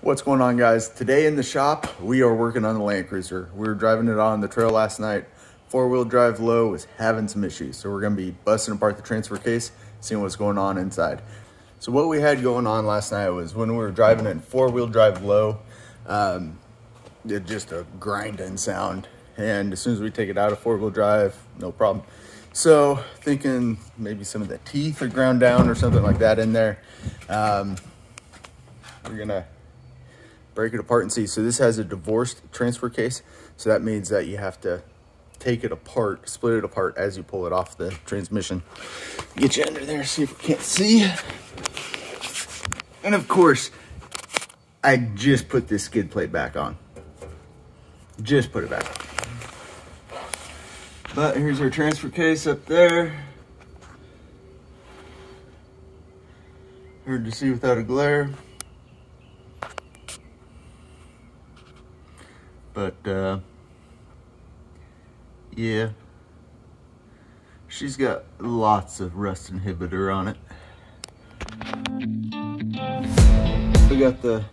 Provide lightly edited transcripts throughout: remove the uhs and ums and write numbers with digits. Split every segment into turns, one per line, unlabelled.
What's going on, guys? Today in the shop, we are working on the Land Cruiser. We were driving it on the trail last night. Four-wheel drive low was having some issues. So we're gonna be busting apart the transfer case, seeing what's going on inside. So what we had going on last night was when we were driving it in four-wheel drive low, it just a grinding sound. And as soon as we take it out of four-wheel drive, no problem. So thinking maybe some of the teeth are ground down or something like that in there. We're gonna break it apart and see. So this has a divorced transfer case. So that means that you have to take it apart, split it apart as you pull it off the transmission. Get you under there, see if you can't see. And of course, I just put this skid plate back on. Just put it back on. But here's our transfer case up there. Hard to see without a glare. But yeah, she's got lots of rust inhibitor on it. We got the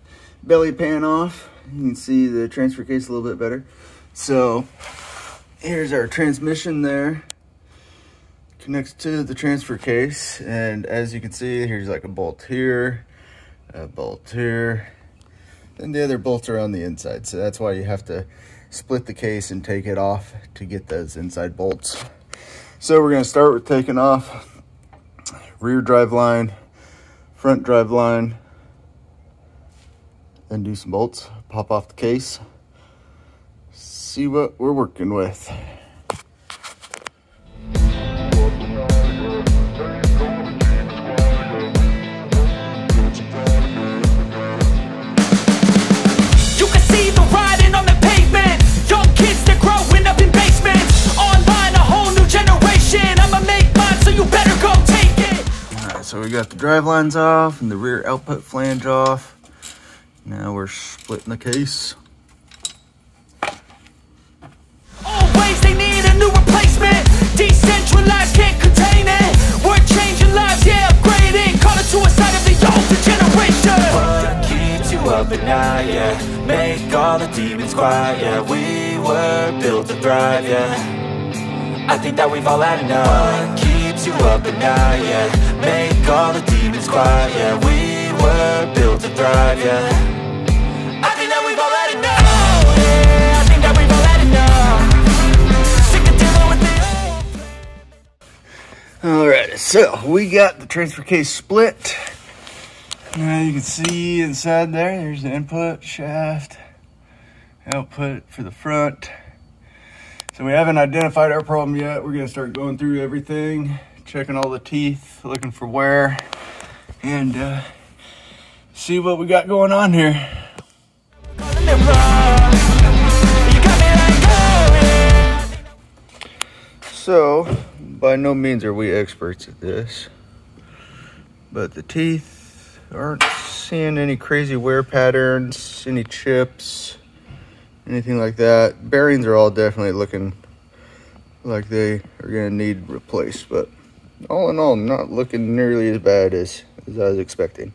belly pan off. You can see the transfer case a little bit better. So here's our transmission there. Connects to the transfer case. And as you can see, here's like a bolt here, a bolt here. And the other bolts are on the inside, so that's why you have to split the case and take it off to get those inside bolts. So we're going to start with taking off rear drive line, front drive line, then do some bolts, pop off the case, see what we're working with. So we got the drive lines off and the rear output flange off. Now we're splitting the case.
Always they need a new replacement. Decentralized, can't contain it. We're changing lives, yeah, upgrading. Call it suicide of the older generation. What keeps you up at night, yeah? Make all the demons quiet, yeah. We were built to thrive, yeah. I think that we've all had enough. What keeps you up at night, yeah? Make all the demons quiet, yeah. We were built to thrive, yeah. I think that we've all had enough, yeah. I think that we've all had enough. Sick of dealing with the
All right, so we got the transfer case split. Now you can see inside there's the input shaft, output for the front. So we haven't identified our problem yet. We're gonna start going through everything, checking all the teeth, looking for wear, and see what we got going on here. So, by no means are we experts at this, but the teeth aren't seeing any crazy wear patterns, any chips, anything like that. Bearings are all definitely looking like they are gonna need replaced, but all in all, not looking nearly as bad as I was expecting.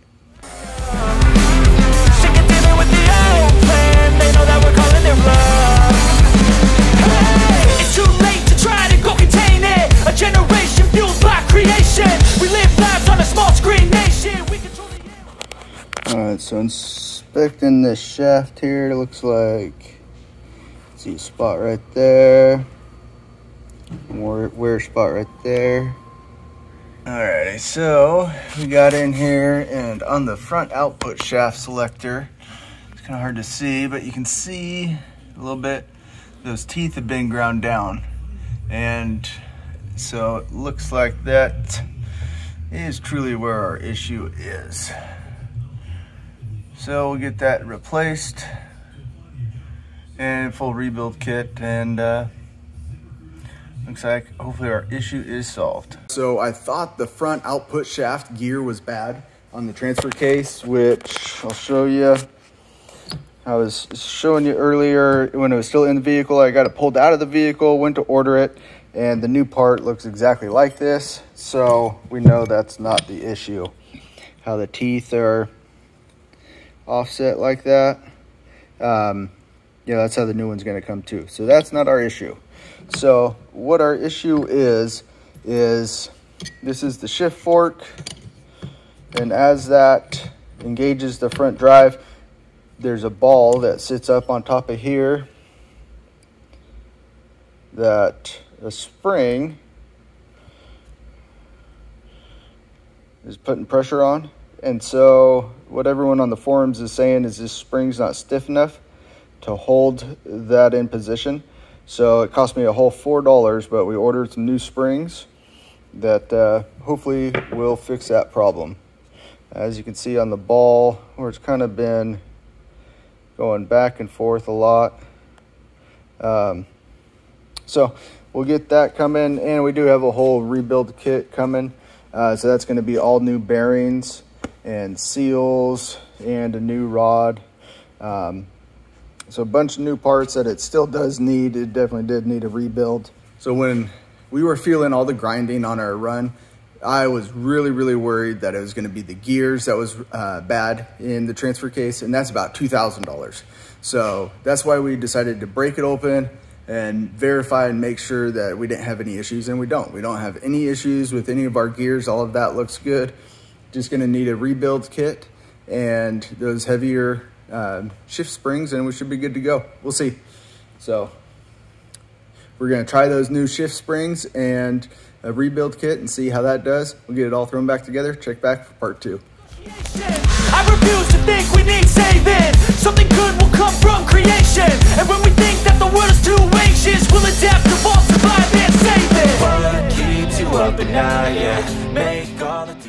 It's too late to try to go contain it. A generation fueled by creation. We live lives on a small screen nation. We control the
All right, so inspecting this shaft here, it looks like, see a spot right there, more wear spot right there. Alrighty, so we got in here, and on the front output shaft selector, it's kind of hard to see, but you can see a little bit, those teeth have been ground down. And so it looks like that is truly where our issue is. So we'll get that replaced and full rebuild kit, and looks like hopefully our issue is solved. So I thought the front output shaft gear was bad on the transfer case, which I'll show you. I was showing you earlier when it was still in the vehicle. I got it pulled out of the vehicle, went to order it, and the new part looks exactly like this. So we know that's not the issue. How the teeth are offset like that. Yeah, that's how the new one's going to come too. So that's not our issue. So what our issue is this is the shift fork, and as that engages the front drive, there's a ball that sits up on top of here that a spring is putting pressure on. And so what everyone on the forums is saying is this spring's not stiff enough to hold that in position. So it cost me a whole $4, but we ordered some new springs that hopefully will fix that problem. As you can see on the ball, where it's kind of been going back and forth a lot. So we'll get that coming, and we do have a whole rebuild kit coming. So that's going to be all new bearings and seals and a new rod. So a bunch of new parts that it still does need. It definitely did need a rebuild. So when we were feeling all the grinding on our run, I was really worried that it was going to be the gears that was bad in the transfer case, and that's about $2,000. So that's why we decided to break it open and verify and make sure that we didn't have any issues, and we don't. We don't have any issues with any of our gears. All of that looks good. Just going to need a rebuild kit and those heavier shift springs, and we should be good to go. We'll see. So we're going to try those new shift springs and a rebuild kit and see how that does. We'll get it all thrown back together. Check back for part 2.
I refuse to think we need saving. Something good will come from creation. And when we think that the world is too anxious, we'll adapt, evolve, survive, and save it. What keeps you up at night, yeah. Make all the